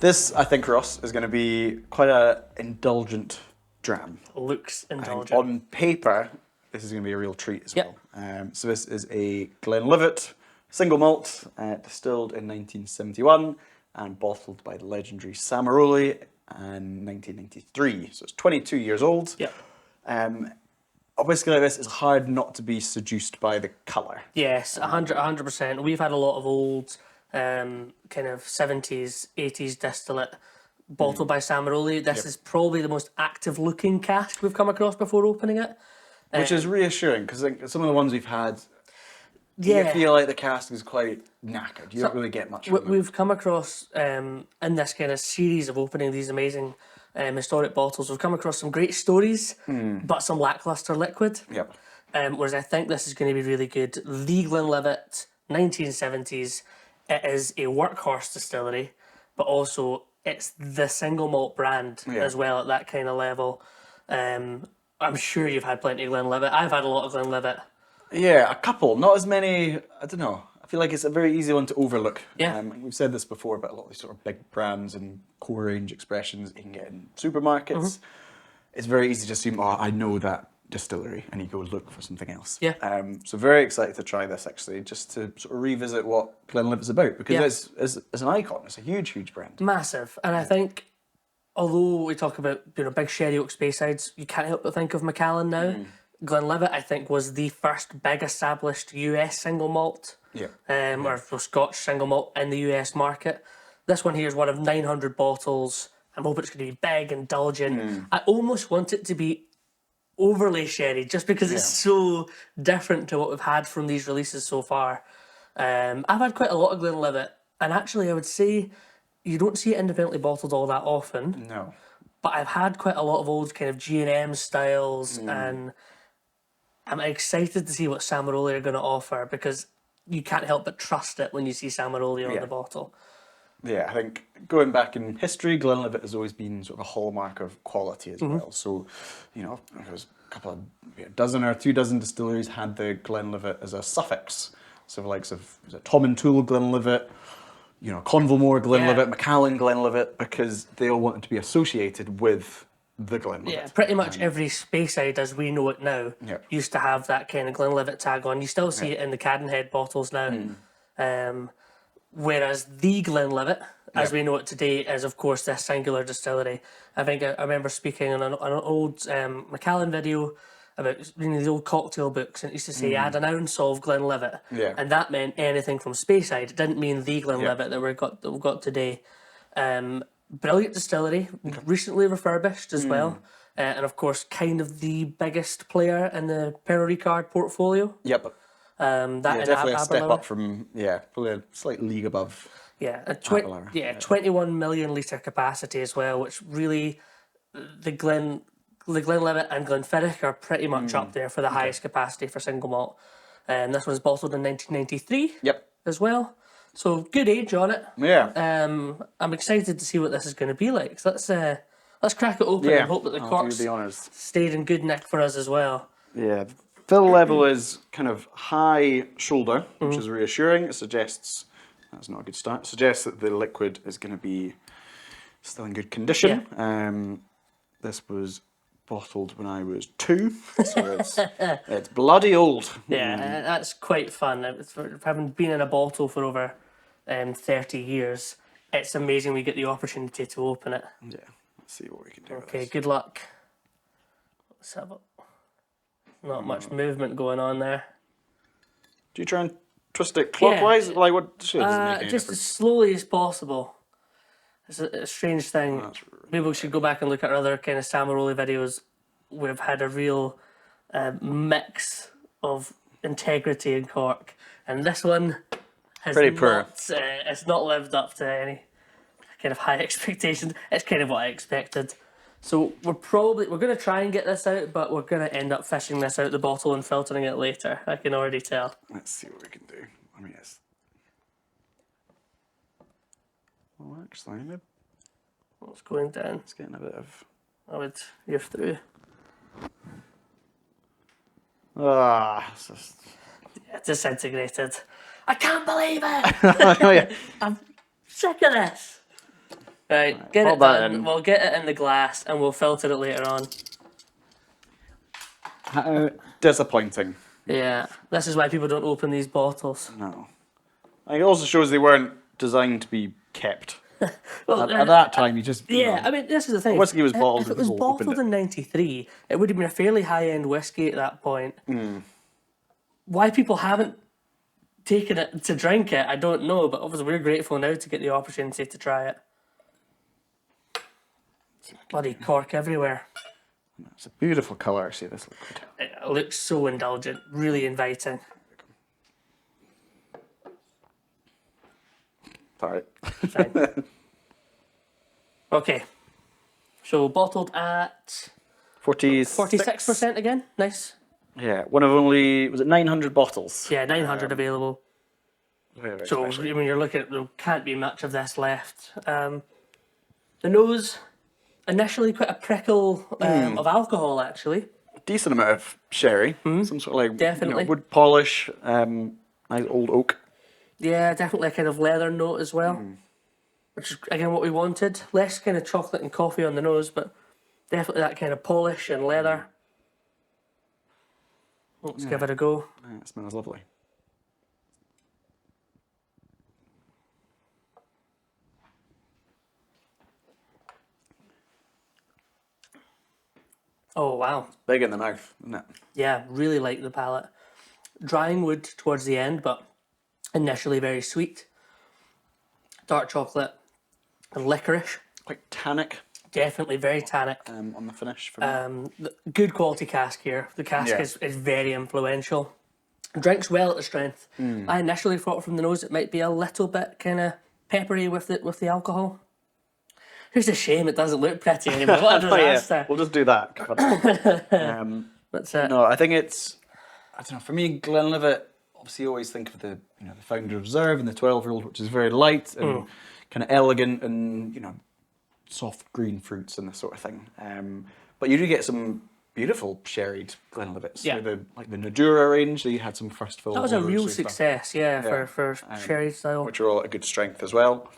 This, I think, Ross, is going to be quite a indulgent dram. Looks indulgent. On paper, this is going to be a real treat as well. So this is a Glenlivet single malt, distilled in 1971 and bottled by the legendary Samaroli in 1993. So it's 22 years old. Yep. A whiskey like this is hard not to be seduced by the colour. Yes, 100%. We've had a lot of old kind of 70s, 80s distillate bottled by Samaroli. This is probably the most active looking cask we've come across before opening it. Which is reassuring, because some of the ones we've had, you feel like the cask is quite knackered. You don't really get much from it. We've come across, in this kind of series of opening these amazing historic bottles, we've come across some great stories, but some lackluster liquid. Yep. Whereas I think this is going to be really good. The Glenlivet, 1970s. It is a workhorse distillery, but also it's the single malt brand as well at that kind of level. I'm sure you've had plenty of Glenlivet. I've had a lot of Glenlivet. Yeah, a couple. Not as many, I don't know. I feel like it's a very easy one to overlook. Yeah. We've said this before, but a lot of these sort of big brands and core range expressions you can get in supermarkets. It's very easy to assume, oh, I know that distillery, and you go look for something else. Yeah. So very excited to try this, actually, just to sort of revisit what Glenlivet's about, because it's an icon. It's a huge, huge brand. Massive. And I think, although we talk about big sherry oak Speysides, you can't help but think of Macallan now. Glenlivet, I think, was the first big established US single malt, or Scotch single malt in the US market. This one here is one of 900 bottles. I'm hoping it's going to be big, indulgent. I almost want it to be overly sherry, just because it's so different to what we've had from these releases so far. I've had quite a lot of Glenlivet, and actually I would say you don't see it independently bottled all that often. No. But I've had quite a lot of old kind of G&M styles, and I'm excited to see what Samaroli are going to offer, because you can't help but trust it when you see Samaroli on the bottle. Yeah, I think going back in history, Glenlivet has always been sort of a hallmark of quality as well. So, there was a couple of, a dozen or 2 dozen distilleries had the Glenlivet as a suffix. So the likes of Tom and Toole Glenlivet, Convalmore Glenlivet, Macallan Glenlivet, because they all wanted to be associated with the Glenlivet. Yeah, pretty much every Speyside as we know it now used to have that kind of Glenlivet tag on. You still see it in the Cadenhead bottles now. Whereas the Glenlivet, as we know it today, is of course this singular distillery. I think I remember speaking on an old Macallan video about reading these old cocktail books, and it used to say add an ounce of Glenlivet, and that meant anything from Speyside. It didn't mean the Glenlivet that we've got today. Brilliant distillery, recently refurbished as well, and of course kind of the biggest player in the Pernod Ricard portfolio. Yep. Definitely a step up from, probably a slight league above. Yeah, 21 million litre capacity as well, which really, the Glenlivet and Glenfiddich are pretty much up there for the highest capacity for single malt. This was bottled in 1993 as well. So good age on it. Yeah. I'm excited to see what this is going to be like. So let's crack it open and hope that the corks stayed in good nick for us as well. Yeah. Fill level is kind of high shoulder, which is reassuring. It suggests, that's not a good start, suggests that the liquid is going to be still in good condition. This was bottled when I was 2, so it's bloody old. Yeah, that's quite fun. Having been in a bottle for over 30 years, it's amazing we get the opportunity to open it. Yeah, let's see what we can do. Okay, good luck. Let's have a... Not much movement going on there. Do you try and twist it clockwise? Like what? Just as slowly as possible. It's a strange thing. Maybe we should go back and look at our other kind of Samaroli videos. We've had a real mix of integrity in cork, and this one has pretty poor. It's not lived up to any kind of high expectations. It's kind of what I expected. So we're going to try and get this out, but we're going to end up fishing this out the bottle and filtering it later. I can already tell. Let's see what we can do. I mean, well, actually, What's going down? It's getting a bit of... You're through. It's just... Yeah, disintegrated. I can't believe it! I'm sick of this. Right, get pop it that done. in. We'll get it in the glass and we'll filter it later on. How disappointing. Yeah, this is why people don't open these bottles. No. It also shows they weren't designed to be kept. Well, At that time, you just... you yeah, know, I mean, this is the thing. whiskey was bottled If it and was people opened bottled it. in '93, it would have been a fairly high-end whiskey at that point. Why people haven't taken it to drink it, I don't know, but obviously we're grateful now to get the opportunity to try it. Bloody cork everywhere. It's a beautiful colour, actually, this liquid. It looks so indulgent, really inviting. Sorry. Fine. Okay, so bottled at 46% again. Nice. Yeah, one of only, was it 900 bottles? Yeah, 900 available. Very, very So special. when you're looking at, there can't be much of this left. The nose, initially quite a prickle of alcohol actually. Decent amount of sherry. Some sort of like Definitely. wood polish, nice old oak. Yeah, definitely a kind of leather note as well. Which is again what we wanted. Less kind of chocolate and coffee on the nose, but definitely that kind of polish and leather. Let's give it a go. Yeah, it smells lovely. Oh wow. Big in the mouth, isn't it? Yeah, really like the palate. Drying wood towards the end, but initially very sweet. Dark chocolate and licorice. Quite tannic Definitely very tannic. on the finish. For me. Good quality cask here. The cask Yeah. is very influential. Drinks well at the strength. I initially thought from the nose it might be a little bit kind of peppery with the alcohol. It's a shame it doesn't look pretty anymore. What a Oh, yeah. disaster. We'll just do that. That's it. No, I think it's, I don't know, for me, Glenlivet, obviously you always think of the, the Founder Reserve and the 12-year-old, which is very light and kind of elegant and, soft green fruits and this sort of thing. But you do get some beautiful sherried Glenlivets. Yeah. So the Nadura range, so you had some first fill. That was a real stuff, success, for sherry style. which are all at good strength as well.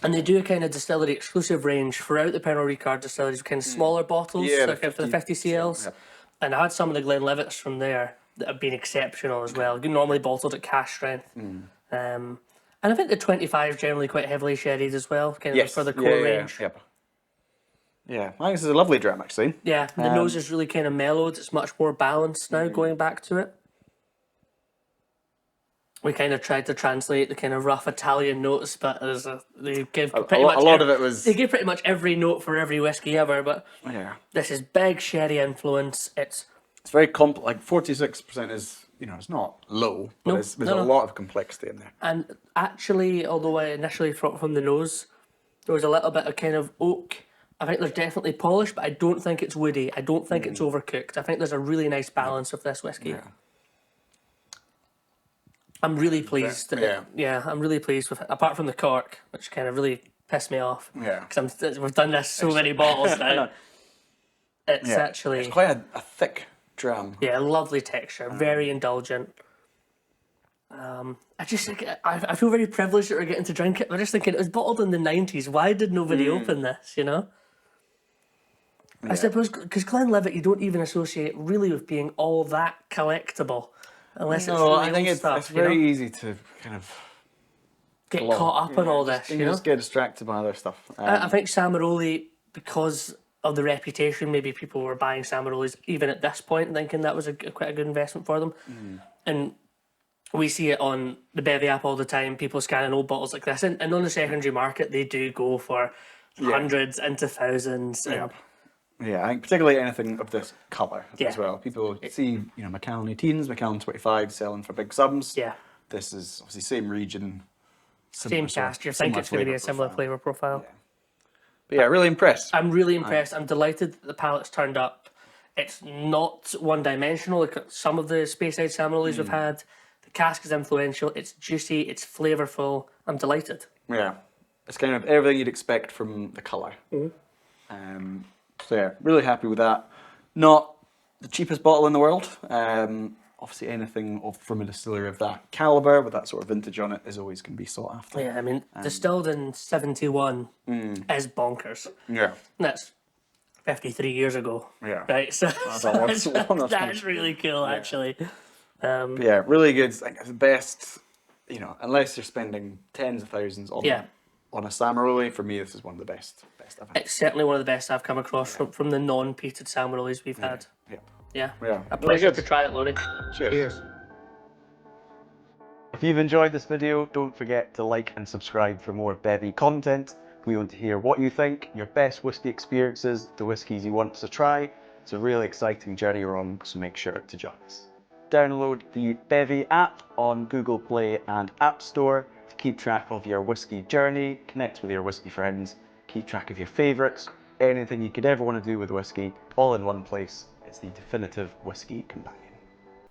And they do a kind of distillery exclusive range throughout the Pernod Ricard distilleries, kind of smaller bottles, Yeah, like for the 50 CLs. yeah. And I had some of the Glenlivets from there that have been exceptional as well. Normally bottled at cash strength. And I think the 25 is generally quite heavily sherried as well, kind of for the core range. Yep. Yeah, I think this is a lovely dram actually. Yeah, the nose is really kind of mellowed. It's much more balanced now going back to it. We kind of tried to translate the kind of rough Italian notes, but they give pretty much a lot of it was. They give pretty much every note for every whiskey ever, but Yeah, this is big sherry influence. it's very like 46% is it's not low, but No, there's no. a lot of complexity in there. And actually, although I initially thought from the nose, there was a little bit of kind of oak. I think there's definitely polish, but I don't think it's woody. I don't think it's overcooked. I think there's a really nice balance of this whiskey. Yeah. I'm really pleased. Yeah. I'm really pleased with it. Apart from the cork, which kind of really pissed me off. Yeah. Because we've done this so many bottles now. It's actually It's quite a thick dram. yeah, lovely texture, very indulgent. I just think I feel very privileged that we're getting to drink it. I'm just thinking it was bottled in the 90s. Why did nobody open this? I suppose because Glenlivet you don't even associate really with being all that collectible, unless it's really I think old stuff. it's very easy to kind of Get caught up in all this. You just get distracted by other stuff. I think Samaroli, because of the reputation, maybe people were buying Samarolis even at this point, thinking that was quite a good investment for them. And we see it on the Bevvy app all the time, people scanning old bottles like this. And on the secondary market, they do go for hundreds into thousands. And Yeah, I think particularly anything of this colour Yeah. as well. People see, Macallan 18s, Macallan 25 selling for big sums. yeah, This is obviously same region. same cast. You think it's going to be a similar flavour profile. Yeah. But yeah, really impressed. I'm really impressed. I'm delighted that the palate's turned up. It's not one-dimensional like some of the Speyside Samarolis we've had. The cask is influential. It's juicy. It's flavourful. I'm delighted. Yeah. It's kind of everything you'd expect from the colour. So yeah, really happy with that. Not the cheapest bottle in the world. obviously anything from a distillery of that caliber with that sort of vintage on it is always going to be sought after. Yeah, I mean, distilled in 71 is bonkers. Yeah. That's 53 years ago. Yeah. Right, so That's that's really cool, actually. Yeah, really good. Like, the best, you know, unless you're spending tens of thousands on on a Samaroli, for me, this is one of the best I've had. It's certainly one of the best I've come across from the non-peated Samarolis we've had. Yeah. Yeah. A pleasure to try it, Laurie. Cheers. If you've enjoyed this video, don't forget to like and subscribe for more Bevvy content. We want to hear what you think, your best whiskey experiences, the whiskies you want to try. It's a really exciting journey we're on, so make sure to join us. Download the Bevvy app on Google Play and App Store to keep track of your whiskey journey, connect with your whiskey friends, keep track of your favourites, anything you could ever want to do with whiskey, all in one place. It's the definitive whiskey companion.